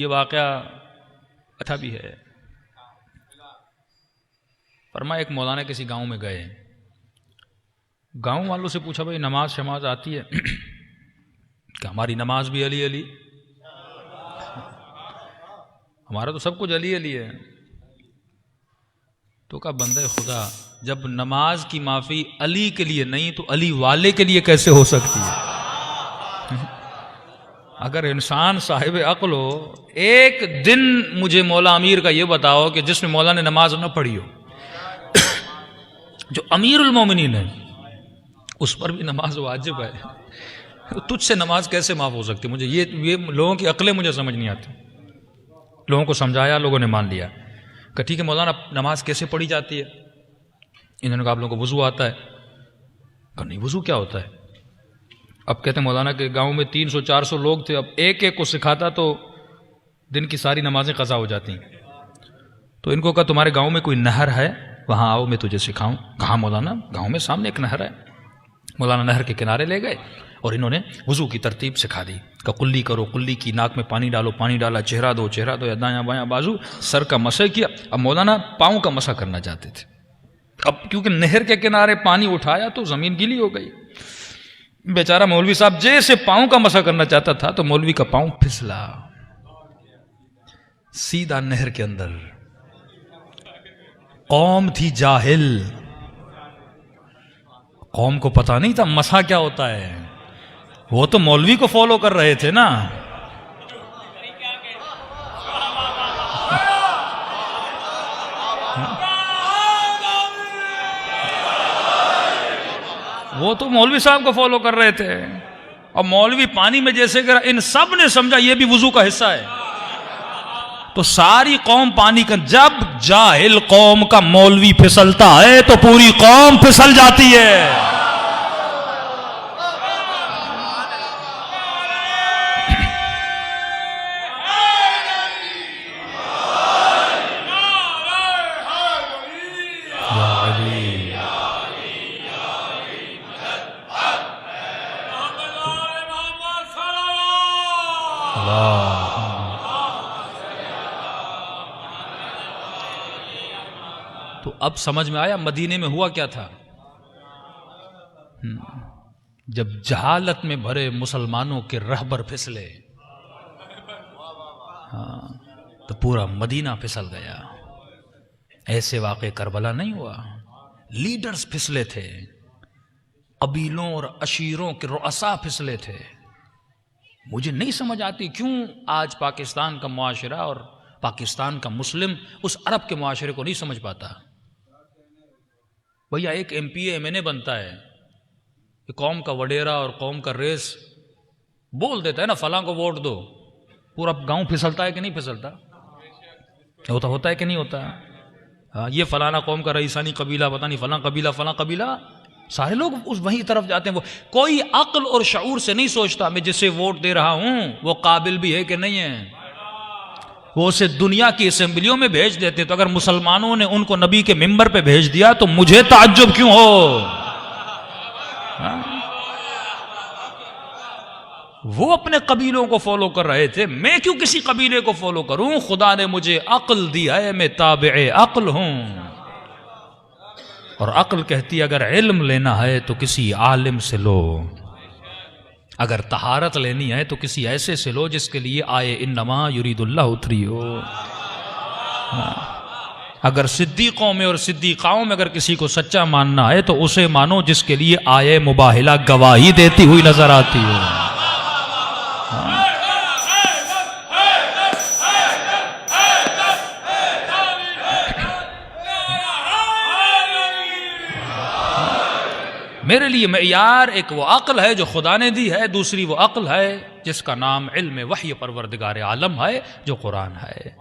یہ واقعہ اچھا بھی ہے۔ فرمایا ایک مولانا کسی گاؤں میں گئے، گاؤں والوں سے پوچھا بھائی نماز شماز آتی ہے؟ کہ ہماری نماز بھی علی علی، ہمارا تو سب کچھ علی علی ہے۔ تو کہا بندہ خدا، جب نماز کی معافی علی کے لیے نہیں تو علی والے کے لیے کیسے ہو سکتی ہے؟ اگر انسان صاحب عقل ہو، ایک دن مجھے مولا امیر کا یہ بتاؤ کہ جس میں مولا نے نماز نہ پڑھی ہو، جو امیر المومنین ہے اس پر بھی نماز واجب ہے، تجھ سے نماز کیسے معاف ہو سکتی؟ مجھے یہ لوگوں کی عقلیں مجھے سمجھ نہیں آتی۔ لوگوں کو سمجھایا، لوگوں نے مان لیا کہ ٹھیک ہے مولانا نماز کیسے پڑھی جاتی ہے؟ انہوں نے کہا آپ لوگوں کو وضو آتا ہے؟ کہ نہیں، وضو کیا ہوتا ہے؟ اب کہتے ہیں مولانا کہ گاؤں میں 300-400 لوگ تھے، اب ایک ایک کو سکھاتا تو دن کی ساری نمازیں قضا ہو جاتی ہیں۔ تو ان کو کہا تمہارے گاؤں میں کوئی نہر ہے؟ وہاں آؤ میں تجھے سکھاؤں۔ کہاں مولانا؟ گاؤں میں سامنے ایک نہر ہے۔ مولانا نہر کے کنارے لے گئے اور انہوں نے وضو کی ترتیب سکھا دی کہ کلی کرو، کلی کی، ناک میں پانی ڈالو، پانی ڈالا، چہرہ دو یا دایاں بایاں بازو، سر کا مسح کیا۔ اب مولانا پاؤں کا مسح کرنا چاہتے تھے، اب کیونکہ نہر کے کنارے پانی اٹھایا تو زمین گیلی ہو گئی۔ بیچارہ مولوی صاحب جیسے پاؤں کا مسح کرنا چاہتا تھا تو مولوی کا پاؤں پھسلا سیدھا نہر کے اندر۔ قوم تھی جاہل، قوم کو پتا نہیں تھا مسح کیا ہوتا ہے، وہ تو مولوی کو فالو کر رہے تھے نا۔ وہ تو مولوی صاحب کو فالو کر رہے تھے، اور مولوی پانی میں جیسے گرا، ان سب نے سمجھا یہ بھی وضو کا حصہ ہے، تو ساری قوم پانی کا۔ جب جاہل قوم کا مولوی پھسلتا ہے تو پوری قوم پھسل جاتی ہے۔ تو اب سمجھ میں آیا مدینے میں ہوا کیا تھا۔ جب جہالت میں بھرے مسلمانوں کے رہبر پھسلے، تو پورا مدینہ پھسل گیا۔ ایسے واقعے کربلا نہیں ہوا، لیڈرز پھسلے تھے، قبیلوں اور عشیروں کے رؤساء پھسلے تھے۔ مجھے نہیں سمجھ آتی کیوں آج پاکستان کا معاشرہ اور پاکستان کا مسلم اس عرب کے معاشرے کو نہیں سمجھ پاتا۔ بھیا ایک ایم پی اے MNA بنتا ہے کہ قوم کا وڈیرا اور قوم کا ریس بول دیتا ہے نا فلاں کو ووٹ دو، پورا گاؤں پھسلتا ہے کہ نہیں پھسلتا؟ ہوتا ہے کہ نہیں ہوتا؟ یہ فلانا قوم کا رئیسانی قبیلہ، پتہ نہیں فلاں قبیلہ، سارے لوگ اس وہیں طرف جاتے ہیں۔ وہ کوئی عقل اور شعور سے نہیں سوچتا میں جسے ووٹ دے رہا ہوں وہ قابل بھی ہے کہ نہیں ہے، وہ اسے دنیا کی اسمبلیوں میں بھیج دیتے۔ تو اگر مسلمانوں نے ان کو نبی کے ممبر پہ بھیج دیا تو مجھے تعجب کیوں ہو؟ وہ اپنے قبیلوں کو فالو کر رہے تھے، میں کیوں کسی قبیلے کو فالو کروں؟ خدا نے مجھے عقل دیا ہے، میں تابع عقل ہوں، اور عقل کہتی ہے اگر علم لینا ہے تو کسی عالم سے لو، اگر طہارت لینی ہے تو کسی ایسے سے لو جس کے لیے آئے انما یرید اللہ اتری ہو۔ اگر صدیقوں میں اور صدیقاؤں میں اگر کسی کو سچا ماننا ہے تو اسے مانو جس کے لیے آئے مباہلہ گواہی دیتی ہوئی نظر آتی ہو۔ میرے لیے معیار ایک وہ عقل ہے جو خدا نے دی ہے، دوسری وہ عقل ہے جس کا نام علم وحی پروردگار عالم ہے جو قرآن ہے۔